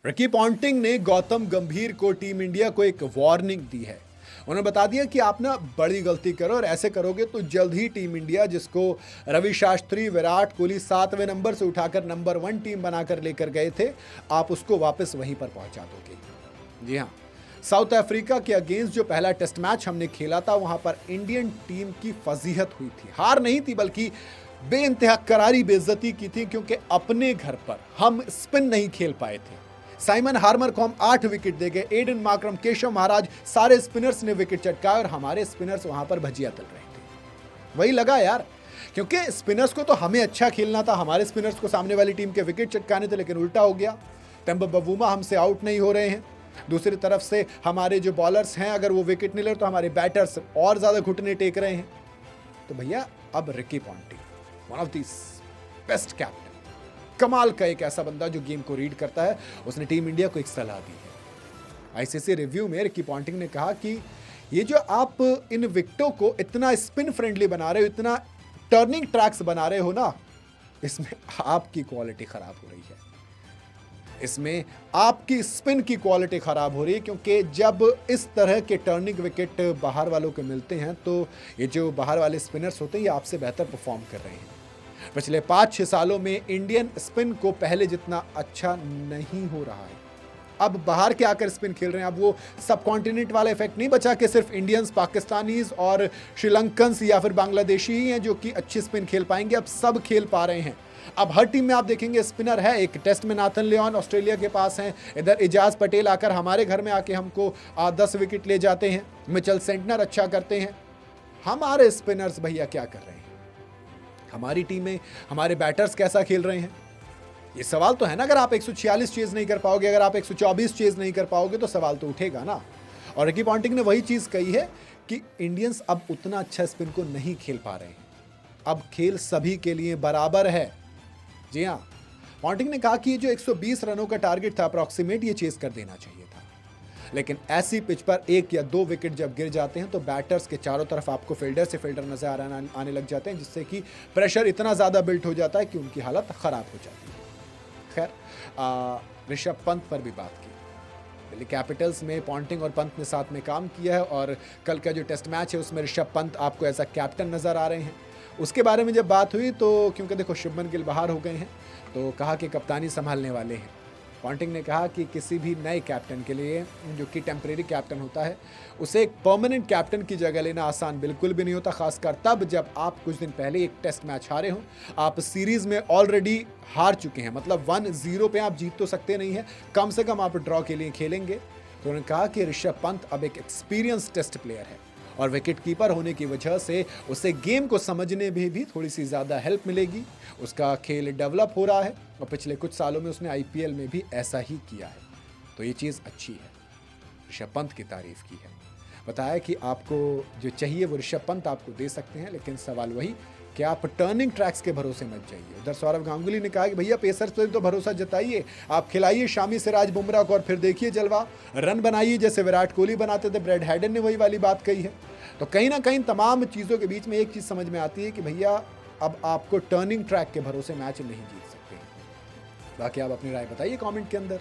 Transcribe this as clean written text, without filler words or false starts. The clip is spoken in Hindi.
रिकी पॉन्टिंग ने गौतम गंभीर को टीम इंडिया को एक वार्निंग दी है। उन्होंने बता दिया कि आप ना बड़ी गलती करो और ऐसे करोगे तो जल्द ही टीम इंडिया, जिसको रवि शास्त्री, विराट कोहली 7वें नंबर से उठाकर नंबर 1 टीम बनाकर लेकर गए थे, आप उसको वापस वहीं पर पहुंचा दोगे। जी हाँ, साउथ अफ्रीका के अगेंस्ट जो पहला टेस्ट मैच हमने खेला था, वहां पर इंडियन टीम की फजीहत हुई थी। हार नहीं थी बल्कि बेइंतहा करारी बेइज्जती की थी, क्योंकि अपने घर पर हम स्पिन नहीं खेल पाए थे। साइमन हार्मर को हम 8 विकेट दे गए। एडन मार्करम, केशव महाराज, सारे स्पिनर्स ने विकेट चटकाए और हमारे स्पिनर्स वहां पर भजिया तल रहे थे। वही लगा यार, क्योंकि स्पिनर्स को तो हमें अच्छा खेलना था, हमारे स्पिनर्स को सामने वाली टीम के विकेट चटकाने थे, लेकिन उल्टा हो गया। तेम्बा बवूमा हमसे आउट नहीं हो रहे हैं। दूसरी तरफ से हमारे जो बॉलर्स हैं, अगर वो विकेट नहीं ले तो हमारे बैटर्स और ज्यादा घुटने टेक रहे हैं। तो भैया अब Ricky Ponting, one of the best captain, कमाल का एक ऐसा बंदा जो गेम को रीड करता है, उसने टीम इंडिया को एक सलाह दी है। आईसीसी रिव्यू में रिकी पॉन्टिंग ने कहा कि ये जो आप इन विकेटों को इतना स्पिन फ्रेंडली बना रहे हो, इतना टर्निंग ट्रैक्स बना रहे हो ना, इसमें आपकी क्वालिटी खराब हो रही है। इसमें आपकी स्पिन की क्वालिटी खराब हो रही है, क्योंकि जब इस तरह के टर्निंग विकेट बाहर वालों को मिलते हैं तो ये जो बाहर वाले स्पिनर्स होते हैं, ये आपसे बेहतर परफॉर्म कर रहे हैं। पिछले 5-6 सालों में इंडियन स्पिन को पहले जितना अच्छा नहीं हो रहा है। अब बाहर के आकर स्पिन खेल रहे हैं। अब वो सब कॉन्टिनेंट वाला इफेक्ट नहीं बचा कि सिर्फ इंडियंस, पाकिस्तानीज और श्रीलंकन्स या फिर बांग्लादेशी ही हैं जो कि अच्छी स्पिन खेल पाएंगे। अब सब खेल पा रहे हैं। अब हर टीम में आप देखेंगे स्पिनर है। एक टेस्ट में नाथन लियोन ऑस्ट्रेलिया के पास हैं, इधर इजाज पटेल आकर हमारे घर में आके हमको 10 विकेट ले जाते हैं। मिचेल सेंटनर अच्छा करते हैं। हमारे स्पिनर्स भैया क्या कर रहे हैं? हमारी टीम में हमारे बैटर्स कैसा खेल रहे हैं? ये सवाल तो है ना। अगर आप 146 चेज नहीं कर पाओगे, अगर आप 124 चेज नहीं कर पाओगे, तो सवाल तो उठेगा ना। और रिकी पॉन्टिंग ने वही चीज कही है कि इंडियंस अब उतना अच्छा स्पिन को नहीं खेल पा रहे हैं। अब खेल सभी के लिए बराबर है। जी हाँ, पॉन्टिंग ने कहा कि ये जो 120 रनों का टारगेट था अप्रॉक्सीमेट, ये चेज कर देना चाहिए था। लेकिन ऐसी पिच पर 1 या 2 विकेट जब गिर जाते हैं तो बैटर्स के चारों तरफ आपको फील्डर से फील्डर नजर आने लग जाते हैं, जिससे कि प्रेशर इतना ज़्यादा बिल्ट हो जाता है कि उनकी हालत ख़राब हो जाती है। खैर, ऋषभ पंत पर भी बात की। दिल्ली कैपिटल्स में पॉन्टिंग और पंत ने साथ में काम किया है, और कल का जो टेस्ट मैच है उसमें ऋषभ पंत आपको एज अ कैप्टन नज़र आ रहे हैं। उसके बारे में जब बात हुई तो क्योंकि देखो शुभमन गिल बाहर हो गए हैं, तो कहा कि कप्तानी संभालने वाले हैं। पॉन्टिंग ने कहा कि किसी भी नए कैप्टन के लिए, जो कि टेम्परेरी कैप्टन होता है, उसे एक परमानेंट कैप्टन की जगह लेना आसान बिल्कुल भी नहीं होता, खासकर तब जब आप कुछ दिन पहले एक टेस्ट मैच हारे हो। आप सीरीज में ऑलरेडी हार चुके हैं, मतलब 1-0 पे आप जीत तो सकते नहीं हैं, कम से कम आप ड्रॉ के लिए खेलेंगे। तो उन्होंने कहा कि ऋषभ पंत अब एक एक्सपीरियंस टेस्ट प्लेयर है, और विकेट कीपर होने की वजह से उसे गेम को समझने में भी थोड़ी सी ज़्यादा हेल्प मिलेगी। उसका खेल डेवलप हो रहा है, और पिछले कुछ सालों में उसने आईपीएल में भी ऐसा ही किया है, तो ये चीज़ अच्छी है। ऋषभ पंत की तारीफ की है, बताया कि आपको जो चाहिए वो ऋषभ पंत आपको दे सकते हैं, लेकिन सवाल वही कि आप टर्निंग ट्रैक्स के भरोसे मत जाइए। उधर सौरव गांगुली ने कहा कि भैया पेसर्स पर तो भरोसा जताइए, आप खिलाइए शामी सिराज, बुमराह को, और फिर देखिए जलवा, रन बनाइए जैसे विराट कोहली बनाते थे। ब्रेड हैडन ने वही वाली बात कही है। तो कहीं ना कहीं तमाम चीज़ों के बीच में एक चीज़ समझ में आती है कि भैया अब आपको टर्निंग ट्रैक के भरोसे मैच नहीं जीत सकते। बाकी आप अपनी राय बताइए कमेंट के अंदर।